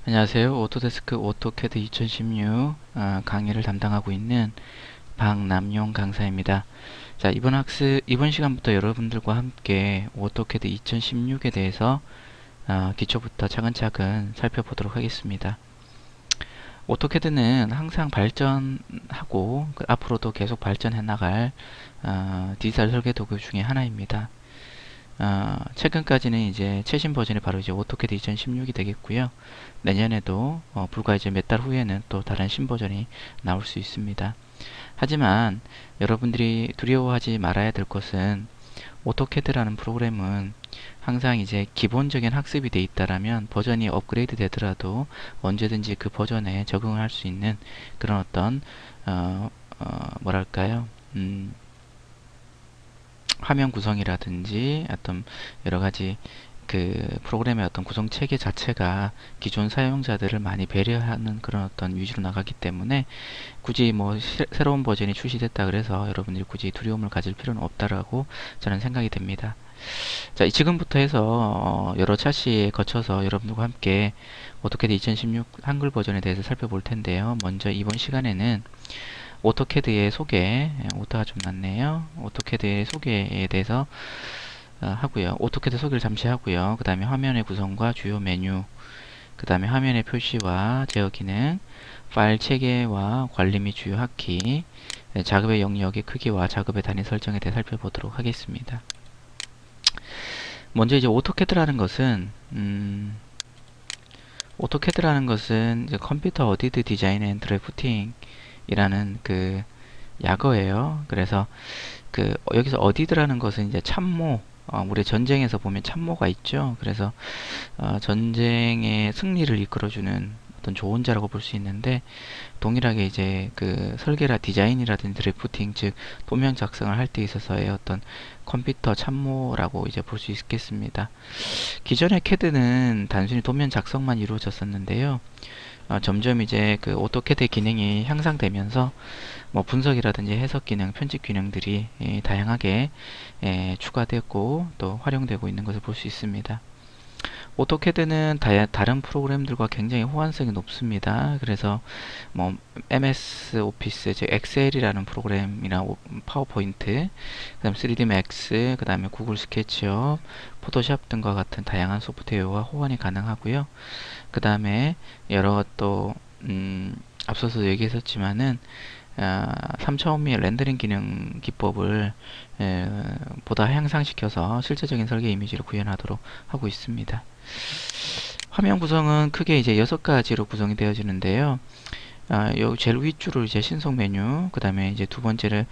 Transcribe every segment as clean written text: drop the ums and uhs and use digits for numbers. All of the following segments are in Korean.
안녕하세요. 오토데스크 오토캐드 2016 강의를 담당하고 있는 박남용 강사입니다. 자, 이번 시간부터 여러분들과 함께 오토캐드 2016에 대해서 기초부터 차근차근 살펴보도록 하겠습니다. 오토캐드는 항상 발전하고 앞으로도 계속 발전해 나갈 디지털 설계 도구 중에 하나입니다. 최근까지는 이제 최신 버전이 바로 이제 오토캐드 2016이 되겠고요. 내년에도 불과 이제 몇 달 후에는 또 다른 신버전이 나올 수 있습니다. 하지만 여러분들이 두려워하지 말아야 될 것은 오토캐드라는 프로그램은 항상 이제 기본적인 학습이 돼 있다라면 버전이 업그레이드 되더라도 언제든지 그 버전에 적응을 할 수 있는 그런 어떤 뭐랄까요? 화면 구성이라든지 어떤 여러 가지 그 프로그램의 어떤 구성 체계 자체가 기존 사용자들을 많이 배려하는 그런 어떤 위주로 나가기 때문에 굳이 뭐 새로운 버전이 출시됐다 그래서 여러분들이 굳이 두려움을 가질 필요는 없다라고 저는 생각이 됩니다. 자, 지금부터 해서 여러 차시에 거쳐서 여러분들과 함께 오토캐드 2016 한글 버전에 대해서 살펴볼 텐데요. 먼저 이번 시간에는 오토캐드의 소개, 오타가 좀 났네요. 오토캐드의 소개에 대해서 하고요. 오토캐드 소개를 잠시 하고요. 그 다음에 화면의 구성과 주요 메뉴, 그 다음에 화면의 표시와 제어 기능, 파일 체계와 관리 및 주요 하키, 작업의 영역의 크기와 작업의 단위 설정에 대해 살펴보도록 하겠습니다. 먼저 이제 오토캐드라는 것은 이제 컴퓨터 어디드 디자인 앤 드래프팅 이라는 그 약어예요. 그래서 여기서 어디드라는 것은 이제 참모, 우리 전쟁에서 보면 참모가 있죠. 그래서 전쟁의 승리를 이끌어주는 어떤 조언자라고 볼 수 있는데, 동일하게 이제 그 설계라 디자인이라든지 드래프팅, 즉 도면 작성을 할 때 있어서의 어떤 컴퓨터 참모라고 이제 볼 수 있겠습니다. 기존의 캐드는 단순히 도면 작성만 이루어졌었는데요. 점점 이제 그 오토캐드 기능이 향상되면서 뭐 분석이라든지 해석 기능, 편집 기능들이 다양하게 추가되고 또 활용되고 있는 것을 볼 수 있습니다. 오토캐드는 다른 프로그램들과 굉장히 호환성이 높습니다. 그래서 뭐 MS 오피스, 즉 엑셀이라는 프로그램이나 파워포인트, 그다음 3D 맥스, 그다음에 구글 스케치업, 포토샵 등과 같은 다양한 소프트웨어와 호환이 가능하고요. 그 다음에 여러 또 앞서서 얘기했었지만은 3차원미의 렌더링 기능 기법을 보다 향상시켜서 실제적인 설계 이미지를 구현하도록 하고 있습니다. 화면 구성은 크게 이제 6가지로 구성이 되어지는데요. 요 제일 윗줄을 이제 신속 메뉴, 그 다음에 이제 두 번째를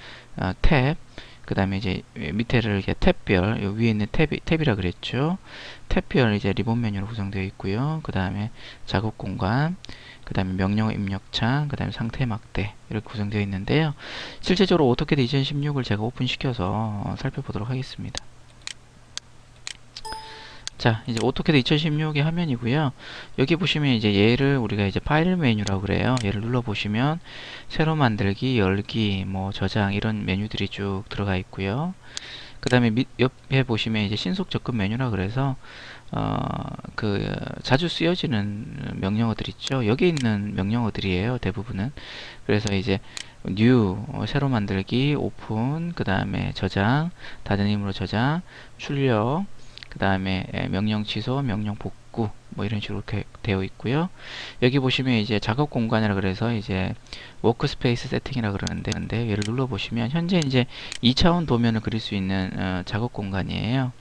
탭, 그 다음에 이제 밑에를 이제 탭별, 요 위에 있는 탭이라 그랬죠. 탭별 이제 리본 메뉴로 구성되어 있고요. 그 다음에 작업 공간, 그 다음에 명령 입력창, 그 다음에 상태 막대 이렇게 구성되어 있는데요. 실제적으로 오토캐드 2016을 제가 오픈시켜서 살펴보도록 하겠습니다. 자, 이제 오토캐드 2016의 화면이고요. 여기 보시면 이제 얘를 우리가 이제 파일 메뉴라고 그래요. 얘를 눌러 보시면 새로 만들기, 열기, 뭐 저장 이런 메뉴들이 쭉 들어가 있고요. 그 다음에 옆에 보시면 이제 신속 접근 메뉴라 그래서 자주 쓰여지는 명령어들 있죠. 여기 있는 명령어들이에요. 대부분은. 그래서 이제 new 새로 만들기, 오픈, 그 다음에 저장, 닫은 힘으로 저장, 출력, 그 다음에 명령 취소, 명령 복구 뭐 이런 식으로 이렇게 되어 있고요. 여기 보시면 이제 작업 공간이라 그래서 이제 워크스페이스 세팅이라 그러는데 얘를 눌러 보시면 현재 이제 2차원 도면을 그릴 수 있는 작업 공간이에요.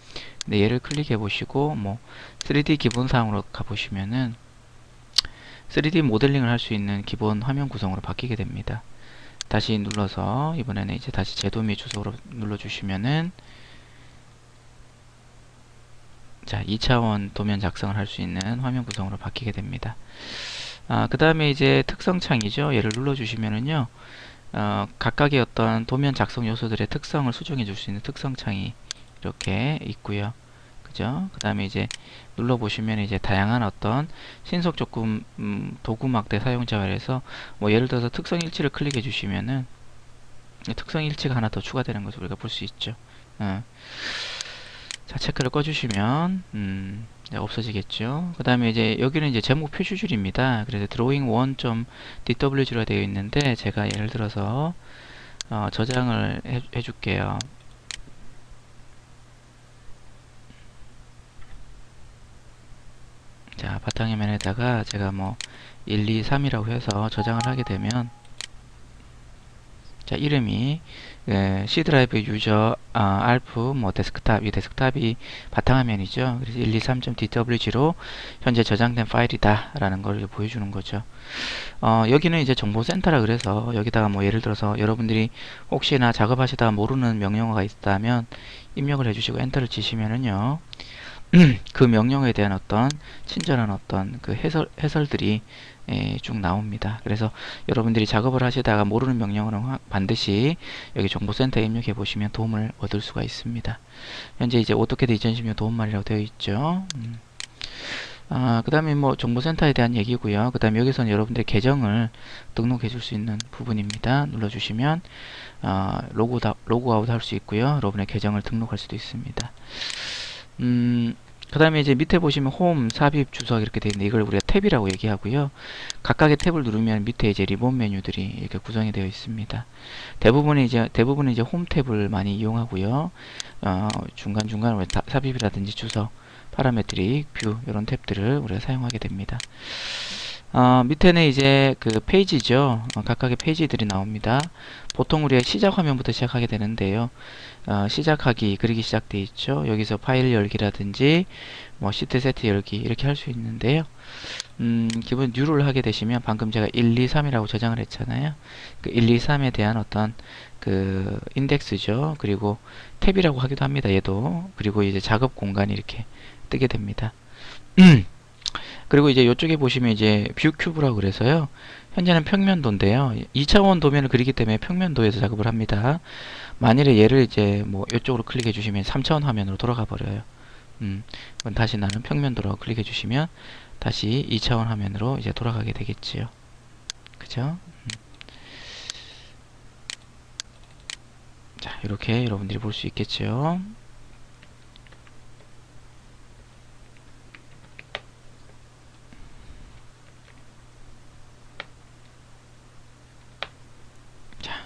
근데 얘를 클릭해 보시고 뭐 3D 기본사항으로 가 보시면은 3D 모델링을 할 수 있는 기본 화면 구성으로 바뀌게 됩니다. 다시 눌러서 이번에는 이제 다시 제도 및 주소로 눌러 주시면은 자, 2차원 도면 작성을 할 수 있는 화면 구성으로 바뀌게 됩니다. 그 다음에 이제 특성창이죠. 얘를 눌러주시면은요, 각각의 어떤 도면 작성 요소들의 특성을 수정해 줄 수 있는 특성창이 이렇게 있고요. 그죠? 그 다음에 이제 눌러보시면 이제 다양한 어떤 신속 조금 도구 막대 사용자열에서 뭐 예를 들어서 특성 일치를 클릭해 주시면은 특성 일치가 하나 더 추가되는 것을 우리가 볼 수 있죠. 자, 체크를 꺼주시면 네, 없어지겠죠. 그 다음에 이제 여기는 이제 제목 표시줄입니다. 그래서 drawing1.dwg로 되어 있는데 제가 예를 들어서 저장을 해줄게요. 자, 바탕화면에다가 제가 뭐 1, 2, 3이라고 해서 저장을 하게 되면 자, 이름이 C 드라이브 유저 알프 뭐 데스크탑, 이 데스크탑이 바탕화면이죠. 그래서 123.dwg로 현재 저장된 파일이다 라는 걸 보여주는 거죠. 여기는 이제 정보센터라 그래서 여기다가 뭐 예를 들어서 여러분들이 혹시나 작업하시다가 모르는 명령어가 있다면 입력을 해주시고 엔터를 치시면은요 그 명령어에 대한 어떤 친절한 어떤 그 해설들이 쭉 나옵니다. 그래서 여러분들이 작업을 하시다가 모르는 명령어는 반드시 여기 정보센터에 입력해 보시면 도움을 얻을 수가 있습니다. 현재 이제 오토캐드 2016 도움말이라고 되어 있죠. 그 다음에 뭐 정보센터에 대한 얘기고요. 그 다음에 여기서는 여러분들의 계정을 등록해 줄 수 있는 부분입니다. 눌러주시면 로그아웃 할 수 있고요. 여러분의 계정을 등록할 수도 있습니다. 그 다음에 이제 밑에 보시면 홈, 삽입, 주석 이렇게 되어 있는데 이걸 우리가 탭이라고 얘기하고요. 각각의 탭을 누르면 밑에 이제 리본 메뉴들이 이렇게 구성이 되어 있습니다. 대부분은 이제 홈 탭을 많이 이용하고요. 중간중간 삽입이라든지 주석, 파라메트릭, 뷰 이런 탭들을 우리가 사용하게 됩니다. 밑에는 이제 그 페이지죠. 각각의 페이지들이 나옵니다. 보통 우리가 시작 화면부터 시작하게 되는데요. 시작하기, 그리기 시작되어 있죠. 여기서 파일 열기라든지 뭐 시트 세트 열기 이렇게 할 수 있는데요. 기본 뉴를 하게 되시면 방금 제가 1, 2, 3이라고 저장을 했잖아요. 그 1, 2, 3에 대한 어떤 그 인덱스죠. 그리고 탭이라고 하기도 합니다. 얘도. 그리고 이제 작업 공간이 이렇게 뜨게 됩니다. 그리고 이제 이쪽에 보시면 이제 뷰 큐브라고 그래서요. 현재는 평면도인데요. 2차원 도면을 그리기 때문에 평면도에서 작업을 합니다. 만일에 얘를 이제 뭐 이쪽으로 클릭해 주시면 3차원 화면으로 돌아가 버려요. 그럼 다시 나는 평면도로 클릭해 주시면 다시 2차원 화면으로 이제 돌아가게 되겠지요. 그죠? 자, 이렇게 여러분들이 볼 수 있겠죠.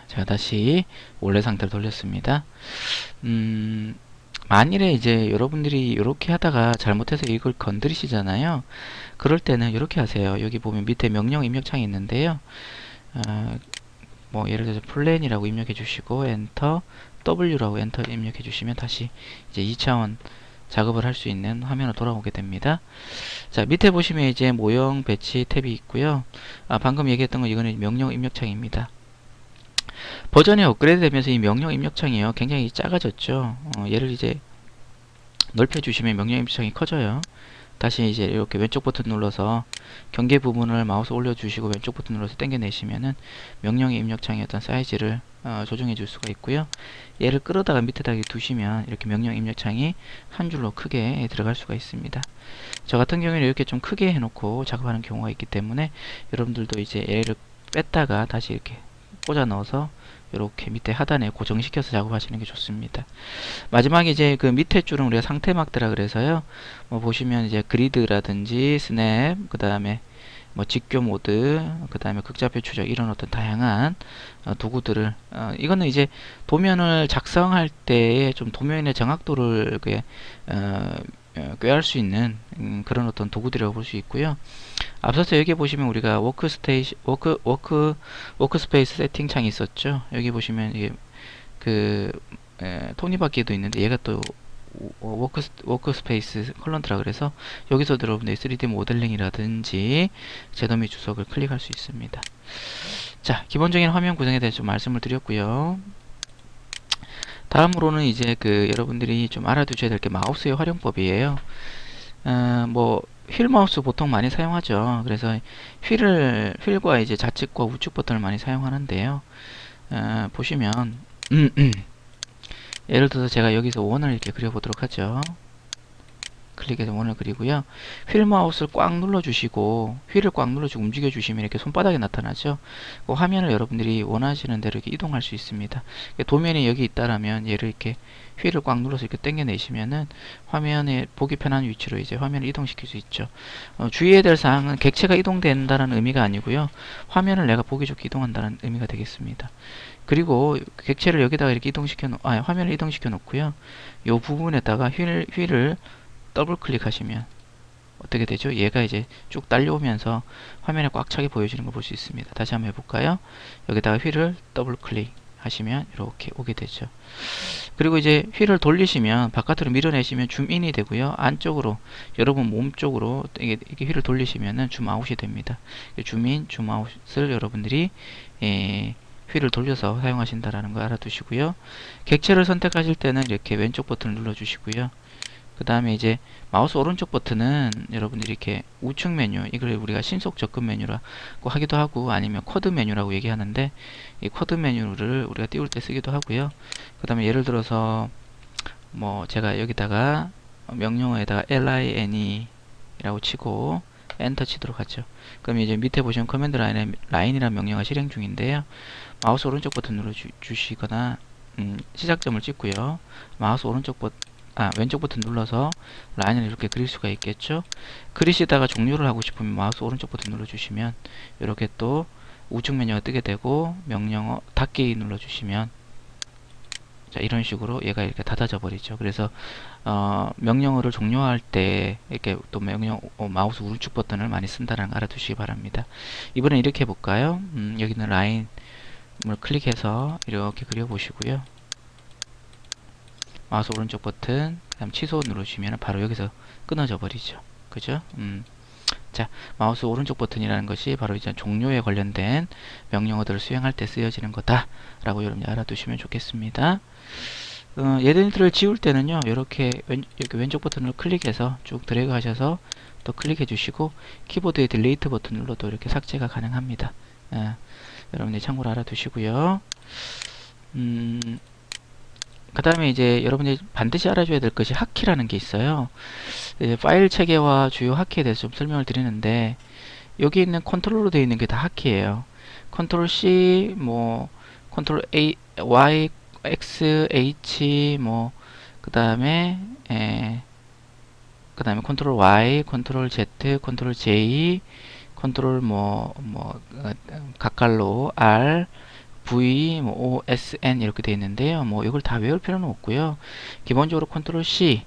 제가 다시 원래 상태로 돌렸습니다. 만일에 이제 여러분들이 이렇게 하다가 잘못해서 이걸 건드리시잖아요. 그럴 때는 이렇게 하세요. 여기 보면 밑에 명령 입력창이 있는데요. 뭐 예를 들어서 플랜이라고 입력해 주시고 엔터, W라고 엔터 입력해 주시면 다시 이제 2차원 작업을 할 수 있는 화면으로 돌아오게 됩니다. 자, 밑에 보시면 이제 모형 배치 탭이 있고요. 방금 얘기했던 거 이거는 명령 입력창입니다. 버전이 업그레이드 되면서 이 명령 입력창이요 굉장히 작아졌죠. 얘를 이제 넓혀주시면 명령 입력창이 커져요. 다시 이제 이렇게 왼쪽 버튼 눌러서 경계 부분을 마우스 올려주시고 왼쪽 버튼 눌러서 당겨내시면은 명령의 입력창의 어떤 사이즈를 조정해 줄 수가 있고요. 얘를 끌어다가 밑에다 두시면 이렇게 명령 입력창이 한 줄로 크게 들어갈 수가 있습니다. 저 같은 경우에는 이렇게 좀 크게 해놓고 작업하는 경우가 있기 때문에 여러분들도 이제 얘를 뺐다가 다시 이렇게 꽂아 넣어서 이렇게 밑에 하단에 고정시켜서 작업하시는 게 좋습니다. 마지막에 이제 그 밑에 줄은 우리가 상태막대라 그래서요. 뭐 보시면 이제 그리드라든지 스냅, 그 다음에 뭐 직교 모드, 그 다음에 극좌표 추적 이런 어떤 다양한 도구들을 이거는 이제 도면을 작성할 때에 좀 도면의 정확도를 꾀할 수 있는 그런 어떤 도구들이라고 볼 수 있고요. 앞서서 여기 보시면 우리가 워크스페이스 세팅 창이 있었죠. 여기 보시면 이게 그 톱니바퀴도 있는데 얘가 또 워크스페이스 컬런트라 그래서 여기서 여러분들 3D 모델링이라든지 제도 및 주석을 클릭할 수 있습니다. 자, 기본적인 화면 구성에 대해서 좀 말씀을 드렸고요. 다음으로는 이제 그 여러분들이 좀 알아두셔야 될 게 마우스의 활용법이에요. 뭐 휠 마우스 보통 많이 사용하죠. 그래서 휠과 이제 좌측과 우측 버튼을 많이 사용하는데요. 보시면 예를 들어서 제가 여기서 원을 이렇게 그려보도록 하죠. 클릭해서 원을 그리고요. 휠 마우스를 꽉 눌러주시고 휠을 꽉 눌러주고 움직여주시면 이렇게 손바닥에 나타나죠. 그 화면을 여러분들이 원하시는 대로 이렇게 이동할 수 있습니다. 도면이 여기 있다라면 얘를 이렇게 휠을 꽉 눌러서 이렇게 당겨내시면은 화면에 보기 편한 위치로 이제 화면을 이동시킬 수 있죠. 주의해야 될 사항은 객체가 이동된다는 의미가 아니고요. 화면을 내가 보기 좋게 이동한다는 의미가 되겠습니다. 그리고 객체를 여기다가 이렇게 화면을 이동시켜 놓고요. 이 부분에다가 휠을 더블 클릭하시면 어떻게 되죠? 얘가 이제 쭉 딸려오면서 화면에 꽉 차게 보여지는 걸 볼 수 있습니다. 다시 한번 해볼까요? 여기다가 휠을 더블 클릭하시면 이렇게 오게 되죠. 그리고 이제 휠을 돌리시면 바깥으로 밀어내시면 줌인이 되고요. 안쪽으로 여러분 몸 쪽으로 이게 휠을 돌리시면은 줌아웃이 됩니다. 줌인, 줌아웃을 여러분들이 휠을 돌려서 사용하신다라는 거 알아두시고요. 객체를 선택하실 때는 이렇게 왼쪽 버튼을 눌러주시고요. 그 다음에 이제 마우스 오른쪽 버튼은 여러분들이 이렇게 우측 메뉴, 이걸 우리가 신속 접근 메뉴라고 하기도 하고 아니면 쿼드 메뉴라고 얘기하는데 이 쿼드 메뉴를 우리가 띄울 때 쓰기도 하고요. 그 다음에 예를 들어서 뭐 제가 여기다가 명령어에다가 line 라고 치고 엔터 치도록 하죠. 그럼 이제 밑에 보시면 커맨드 라인이라는 명령어가 실행 중인데요. 마우스 오른쪽 버튼 눌러 주시거나 시작점을 찍고요. 마우스 왼쪽 버튼 눌러서 라인을 이렇게 그릴 수가 있겠죠. 그리시다가 종료를 하고 싶으면 마우스 오른쪽 버튼 눌러주시면 이렇게 또 우측 메뉴가 뜨게 되고 명령어 닫기 눌러주시면 자, 이런 식으로 얘가 이렇게 닫아져 버리죠. 그래서 명령어를 종료할 때 이렇게 또 마우스 우측 버튼을 많이 쓴다는 거 알아두시기 바랍니다. 이번엔 이렇게 해볼까요? 여기는 라인을 클릭해서 이렇게 그려보시고요. 마우스 오른쪽 버튼, 그 다음 취소 누르시면 바로 여기서 끊어져 버리죠. 그죠? 자, 마우스 오른쪽 버튼이라는 것이 바로 이제 종료에 관련된 명령어들을 수행할 때 쓰여지는 거다 라고 여러분이 알아두시면 좋겠습니다. 얘들을 지울 때는요, 이렇게 왼쪽 버튼을 클릭해서 쭉 드래그 하셔서 또 클릭해 주시고 키보드의 딜리트 버튼 눌러도 이렇게 삭제가 가능합니다. 여러분이 참고로 알아두시고요. 그 다음에 이제 여러분이 반드시 알아줘야 될 것이 하키라는 게 있어요. 이제 파일 체계와 주요 하키에 대해서 좀 설명을 드리는데 여기 있는 컨트롤로 되어 있는 게 다 하키예요. 컨트롤 C, 뭐 컨트롤 A, Y, X, H, 뭐 그 다음에 컨트롤 Y, 컨트롤 Z, 컨트롤 J, 컨트롤 각갈로 R, V, O, S, N 이렇게 되어 있는데요. 뭐 이걸 다 외울 필요는 없고요. 기본적으로 컨트롤 C,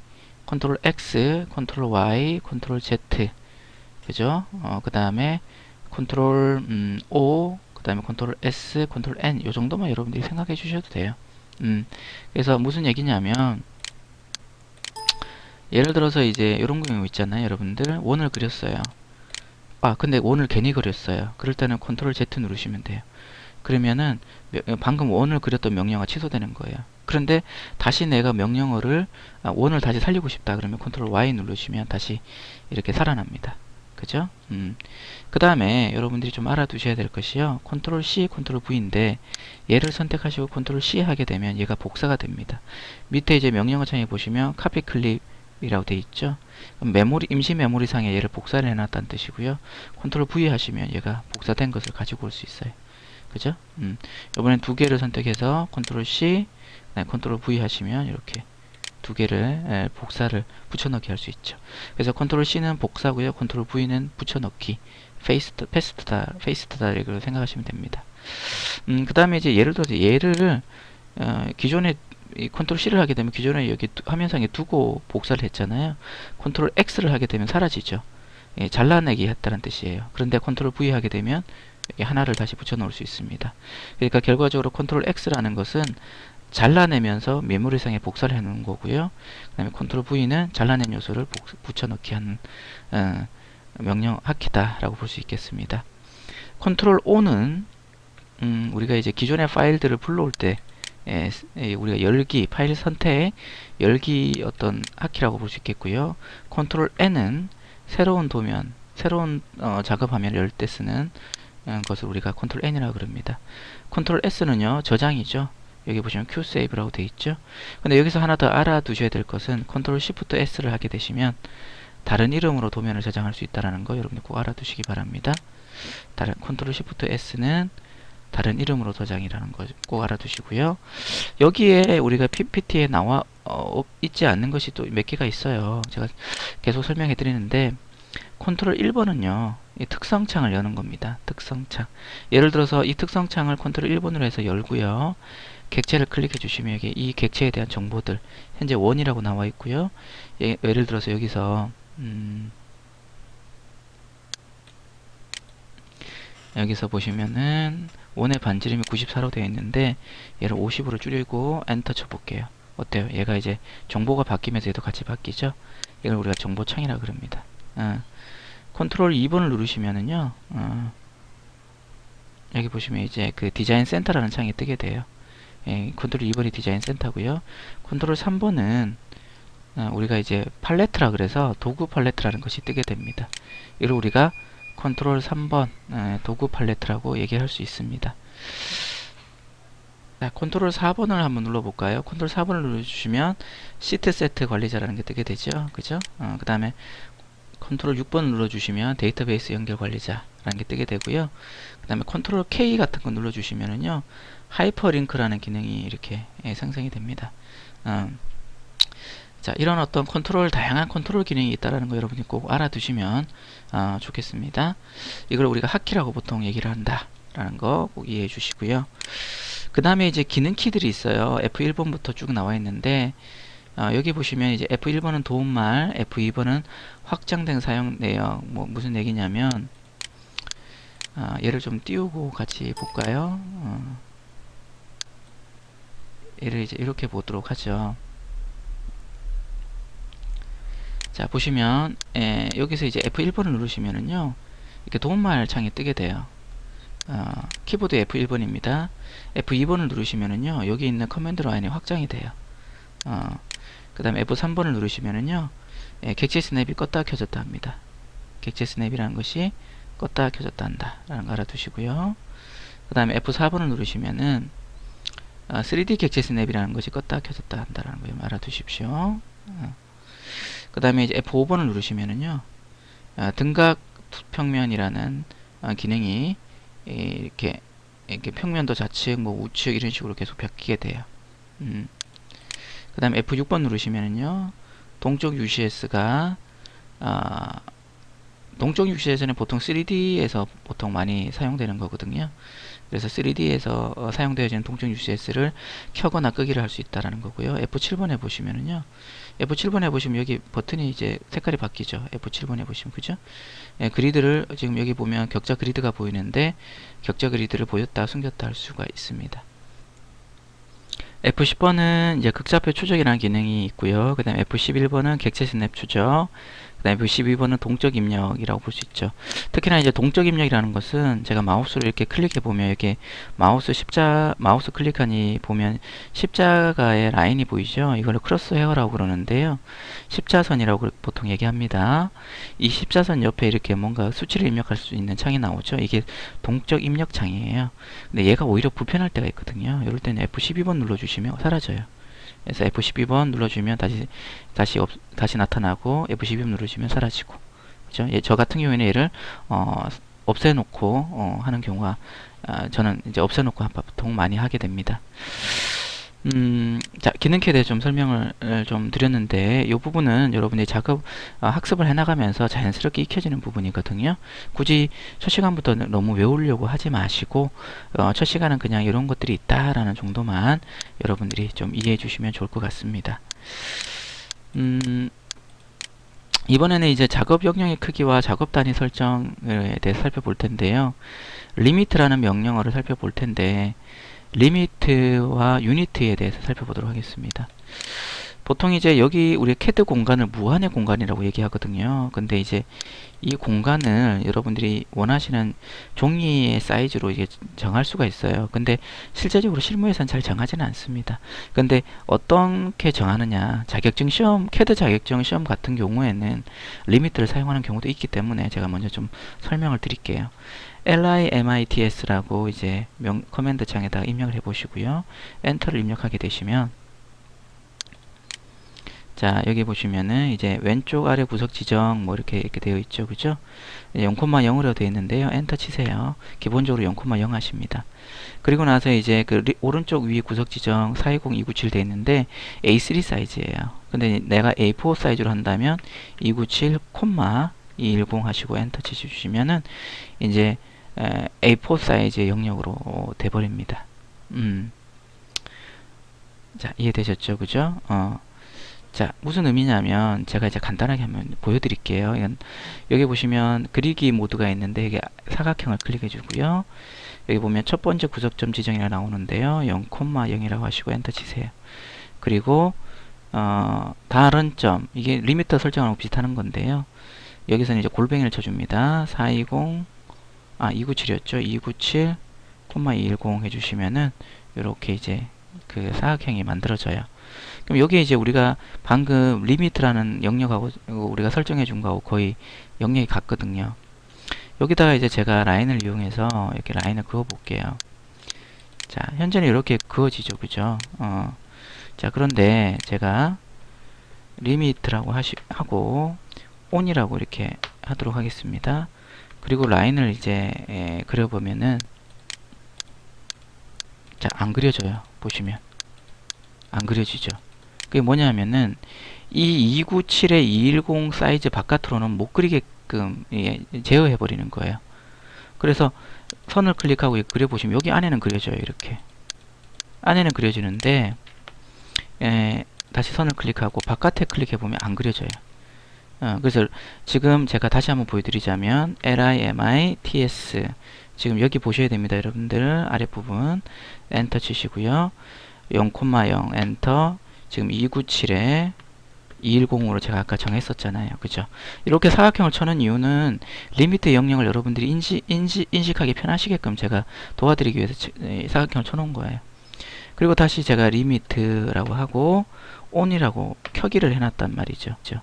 컨트롤 X, 컨트롤 Y, 컨트롤 Z, 그죠? 그 다음에 컨트롤 O, 그 다음에 컨트롤 S, 컨트롤 N 요 정도만 여러분들이 생각해 주셔도 돼요. 그래서 무슨 얘기냐면 예를 들어서 이제 이런 경우 있잖아요. 여러분들 원을 그렸어요. 근데 원을 괜히 그렸어요. 그럴 때는 컨트롤 Z 누르시면 돼요. 그러면은 방금 원을 그렸던 명령어가 취소되는 거예요. 그런데 다시 내가 원을 다시 살리고 싶다 그러면 컨트롤 Y 누르시면 다시 이렇게 살아납니다. 그죠? 그 다음에 여러분들이 좀 알아두셔야 될 것이요. 컨트롤 C, 컨트롤 V인데 얘를 선택하시고 컨트롤 C 하게 되면 얘가 복사가 됩니다. 밑에 이제 명령어 창에 보시면 카피 클립이라고 되어 있죠. 그럼 임시 메모리상에 얘를 복사를 해놨다는 뜻이고요. 컨트롤 V 하시면 얘가 복사된 것을 가지고 올 수 있어요. 그죠? 이번엔 두 개를 선택해서 컨트롤 C, 컨트롤 V 하시면 이렇게 두 개를 복사를 붙여넣기 할 수 있죠. 그래서 컨트롤 C는 복사고요. 컨트롤 V는 붙여넣기, 페이스트다 이걸 생각하시면 됩니다. 그 다음에 이제 예를 들어서 얘를 기존에 컨트롤 C를 하게 되면 기존에 여기 화면상에 두고 복사를 했잖아요. 컨트롤 X를 하게 되면 사라지죠. 잘라내기 했다는 뜻이에요. 그런데 컨트롤 V 하게 되면 하나를 다시 붙여 넣을 수 있습니다. 그러니까 결과적으로 컨트롤 X라는 것은 잘라내면서 메모리상에 복사를 해 놓은 거고요. 그 다음에 컨트롤 V는 잘라낸 요소를 붙여 넣기 하는 명령 하키다 라고 볼 수 있겠습니다. 컨트롤 O는 우리가 이제 기존의 파일들을 불러올 때 우리가 파일 선택, 열기 어떤 하키라고 볼 수 있겠고요. 컨트롤 N은 새로운 도면, 새로운 작업 화면을 열 때 쓰는 것을 우리가 컨트롤 N이라고 그럽니다. 컨트롤 S는요, 저장이죠. 여기 보시면 Qsave라고 되어 있죠. 근데 여기서 하나 더 알아두셔야 될 것은 컨트롤 Shift S를 하게 되시면 다른 이름으로 도면을 저장할 수 있다는 거 여러분이 꼭 알아두시기 바랍니다. 다른 컨트롤 Shift S는 다른 이름으로 저장이라는 거 꼭 알아두시고요. 여기에 우리가 PPT에 나와 있지 않는 것이 또 몇 개가 있어요. 제가 계속 설명해 드리는데 컨트롤 1번은요. 이 특성창을 여는 겁니다. 특성창. 예를 들어서 이 특성창을 컨트롤 1번으로 해서 열고요. 객체를 클릭해 주시면 여기 이 객체에 대한 정보들 현재 원이라고 나와 있고요. 예를 들어서 여기서 여기서 보시면은 원의 반지름이 94로 되어 있는데 얘를 50으로 줄이고 엔터 쳐 볼게요. 어때요? 얘가 이제 정보가 바뀌면서 얘도 같이 바뀌죠? 이걸 우리가 정보창이라 그럽니다. 컨트롤 2번을 누르시면은요. 여기 보시면 이제 그 디자인 센터라는 창이 뜨게 돼요. 컨트롤 2번이 디자인 센터고요. 컨트롤 3번은 우리가 이제 팔레트라 그래서 도구 팔레트라는 것이 뜨게 됩니다. 이걸 우리가 컨트롤 3번 도구 팔레트라고 얘기할 수 있습니다. 자, 컨트롤 4번을 한번 눌러볼까요? 컨트롤 4번을 눌러주시면 시트 세트 관리자라는 게 뜨게 되죠. 그죠? 그 다음에 컨트롤 6번을 눌러주시면 데이터베이스 연결 관리자라는 게 뜨게 되고요. 그 다음에 컨트롤 K 같은 거 눌러주시면은요, 하이퍼링크라는 기능이 이렇게 생성이 됩니다. 자, 이런 어떤 다양한 컨트롤 기능이 있다는 거 여러분이 꼭 알아두시면 좋겠습니다. 이걸 우리가 핫키라고 보통 얘기를 한다라는 거 꼭 이해해 주시고요. 그 다음에 이제 기능 키들이 있어요. F1번부터 쭉 나와 있는데, 여기 보시면 이제 F1번은 도움말, F2번은 확장된 사용 내역, 뭐 무슨 얘기냐면, 얘를 좀 띄우고 같이 볼까요? 얘를 이제 이렇게 보도록 하죠. 자, 보시면 여기서 이제 F1번을 누르시면은요, 이렇게 도움말 창이 뜨게 돼요. 키보드 F1번입니다. F2번을 누르시면은요, 여기 있는 커맨드 라인이 확장이 돼요. 그 다음에 F3번을 누르시면은요, 객체 스냅이 껐다 켜졌다 합니다. 객체 스냅이라는 것이 껐다 켜졌다 한다 라는 거 알아두시고요. 그 다음에 F4번을 누르시면은 3D 객체 스냅이라는 것이 껐다 켜졌다 한다라는 거 알아두십시오. 그 다음에 이제 F5번을 누르시면은요, 등각 평면이라는 기능이 이렇게 평면도 좌측, 뭐 우측 이런 식으로 계속 바뀌게 돼요. 그 다음에 F6번 누르시면은요, 동적 UCS가 동적 UCS는 보통 3D에서 보통 많이 사용되는 거거든요. 그래서 3D에서 사용되어지는 동적 UCS를 켜거나 끄기를 할 수 있다라는 거고요. F7번에 보시면은요, F7번에 보시면 여기 버튼이 이제 색깔이 바뀌죠. F7번에 보시면, 그죠? 그리드를 지금 여기 보면 격자 그리드가 보이는데 격자 그리드를 보였다 숨겼다 할 수가 있습니다. F10번은 이제 극좌표 추적이라는 기능이 있고요. 그 다음에 F11번은 객체 스냅 추적, 그 다음에 F12번은 동적 입력이라고 볼 수 있죠. 특히나 이제 동적 입력이라는 것은 제가 마우스로 이렇게 클릭해 보면 이렇게 마우스 클릭하니 보면 십자가의 라인이 보이죠. 이걸 크로스 헤어라고 그러는데요. 십자선이라고 보통 얘기합니다. 이 십자선 옆에 이렇게 뭔가 수치를 입력할 수 있는 창이 나오죠. 이게 동적 입력 창이에요. 근데 얘가 오히려 불편할 때가 있거든요. 이럴 때는 F12번 눌러주시면 사라져요. 그래서 F12번 눌러주면 다시 나타나고 F12번 누르시면 사라지고, 그죠? 저 같은 경우에는 얘를 없애놓고 하는 경우가 저는 이제 없애놓고 보통 많이 하게 됩니다. 자, 기능키에 대해 좀 설명을 좀 드렸는데, 이 부분은 여러분이 학습을 해나가면서 자연스럽게 익혀지는 부분이거든요. 굳이 첫 시간부터 너무 외우려고 하지 마시고, 첫 시간은 그냥 이런 것들이 있다라는 정도만 여러분들이 좀 이해해 주시면 좋을 것 같습니다. 이번에는 이제 작업 영역의 크기와 작업 단위 설정에 대해서 살펴볼 텐데요. 리미트라는 명령어를 살펴볼 텐데, 리미트와 유니트에 대해서 살펴보도록 하겠습니다. 보통 이제 여기 우리 캐드 공간을 무한의 공간이라고 얘기하거든요. 근데 이제 이 공간을 여러분들이 원하시는 종이의 사이즈로 이게 정할 수가 있어요. 근데 실제적으로 실무에서는 잘 정하지는 않습니다. 근데 어떻게 정하느냐, 자격증 시험, 캐드 자격증 시험 같은 경우에는 리미트를 사용하는 경우도 있기 때문에 제가 먼저 좀 설명을 드릴게요. LIMITS라고 이제 커맨드 창에다가 입력을 해 보시고요. 엔터를 입력하게 되시면, 자, 여기 보시면은 이제 왼쪽 아래 구석 지정 뭐 이렇게 되어 있죠. 그죠? 0,0으로 되어 있는데요. 엔터 치세요. 기본적으로 0,0 하십니다. 그리고 나서 이제 그 오른쪽 위 구석 지정 420297 되어 있는데 A3 사이즈예요. 근데 내가 A4 사이즈로 한다면 297, 210 하시고 엔터 치시면은 이제 A4 사이즈의 영역으로 돼 버립니다. 자, 이해되셨죠? 그죠? 자, 무슨 의미냐면 제가 이제 간단하게 한번 보여드릴게요. 여기 보시면 그리기 모드가 있는데 이게 사각형을 클릭해 주고요. 여기 보면 첫 번째 구석점 지정이라 나오는데요. 0,0이라고 하시고 엔터 치세요. 그리고 다른 점, 이게 리미터 설정하고 비슷한 건데요. 여기서는 이제 골뱅이를 쳐줍니다. 297이었죠. 297, 210 해주시면은 이렇게 이제 그 사각형이 만들어져요. 그럼 여기에 이제 우리가 방금 리미트라는 영역하고 우리가 설정해 준 거하고 거의 영역이 같거든요. 여기다가 이제 제가 라인을 이용해서 이렇게 라인을 그어 볼게요. 자, 현재는 이렇게 그어지죠. 그죠? 자, 그런데 제가 리미트라고 하고 온이라고 이렇게 하도록 하겠습니다. 그리고 라인을 이제 그려보면은, 자, 안 그려져요. 보시면 안 그려지죠. 그게 뭐냐면은 이 297의 210 사이즈 바깥으로는 못 그리게끔 제어해 버리는 거예요. 그래서 선을 클릭하고 그려보시면 여기 안에는 그려져요. 이렇게 안에는 그려지는데 다시 선을 클릭하고 바깥에 클릭해 보면 안 그려져요. 그래서 지금 제가 다시 한번 보여드리자면 LIMITS, 지금 여기 보셔야 됩니다. 여러분들 아랫부분 엔터 치시고요. 0,0 엔터. 지금 297에 210으로 제가 아까 정했었잖아요. 그죠? 이렇게 사각형을 쳐는 이유는 리미트 영역을 여러분들이 인식하기 편하시게끔 제가 도와드리기 위해서 사각형을 쳐놓은 거예요. 그리고 다시 제가 리미트라고 하고 온이라고 켜기를 해놨단 말이죠. 그죠?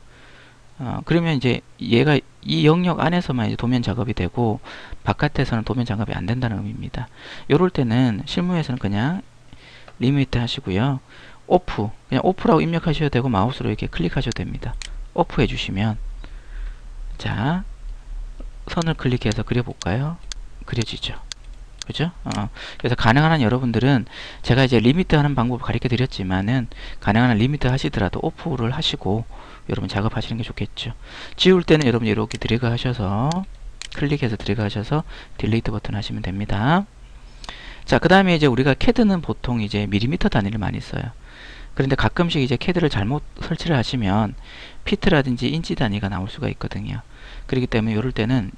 그러면 이제 얘가 이 영역 안에서만 이제 도면 작업이 되고 바깥에서는 도면 작업이 안 된다는 의미입니다. 요럴 때는 실무에서는 그냥 리미트 하시고요. 오프, 그냥 오프라고 입력하셔도 되고 마우스로 이렇게 클릭하셔도 됩니다. 오프 해주시면, 자, 선을 클릭해서 그려볼까요? 그려지죠. 그죠? 그래서 가능한 한 여러분들은 제가 이제 리미트 하는 방법을 가르쳐 드렸지만은 가능한 한 리미트 하시더라도 오프를 하시고 여러분 작업하시는 게 좋겠죠. 지울 때는 여러분 이렇게 드래그 하셔서 클릭해서 드래그 하셔서 딜리트 버튼 하시면 됩니다. 자, 그 다음에 이제 우리가 캐드는 보통 이제 밀리미터 단위를 많이 써요. 그런데 가끔씩 이제 캐드를 잘못 설치를 하시면 피트라든지 인치 단위가 나올 수가 있거든요. 그렇기 때문에 이럴 때는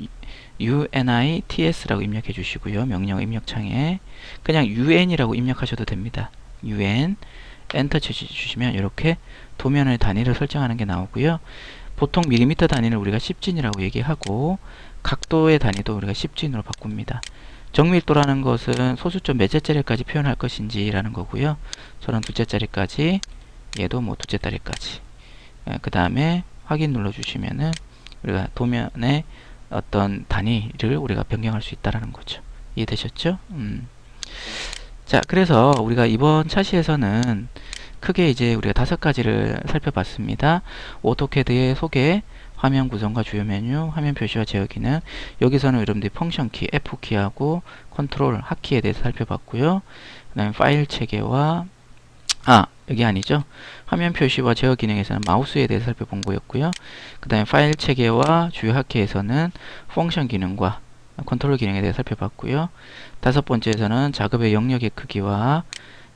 UNITS라고 입력해 주시고요. 명령 입력창에 그냥 UN이라고 입력하셔도 됩니다. UN 엔터 쳐주시면 이렇게 도면의 단위를 설정하는 게 나오고요. 보통 밀리미터 단위를 우리가 10진이라고 얘기하고 각도의 단위도 우리가 10진으로 바꿉니다. 정밀도라는 것은 소수점 몇 제짜리까지 표현할 것인지 라는 거고요. 저는 두째짜리까지, 얘도 뭐 두째짜리까지. 그 다음에 확인 눌러주시면은 우리가 도면의 어떤 단위를 우리가 변경할 수 있다라는 거죠. 이해되셨죠? 자, 그래서 우리가 이번 차시에서는 크게 이제 우리가 5가지를 살펴봤습니다. 오토캐드의 소개, 화면 구성과 주요 메뉴, 화면 표시와 제어 기능. 여기서는 여러분들이 펑션 키, F 키하고 컨트롤 핫키에 대해서 살펴봤고요. 그 다음에 파일 체계와 여기 아니죠. 화면 표시와 제어 기능에서는 마우스에 대해서 살펴본 거였고요. 그 다음에 파일 체계와 주요 핫키에서는 펑션 기능과 컨트롤 기능에 대해서 살펴봤고요. 5번째에서는 작업의 영역의 크기와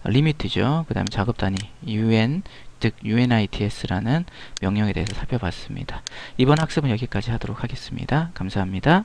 리미트죠. 그 다음에 작업 단위 UN, 즉 UNITS라는 명령에 대해서 살펴봤습니다. 이번 학습은 여기까지 하도록 하겠습니다. 감사합니다.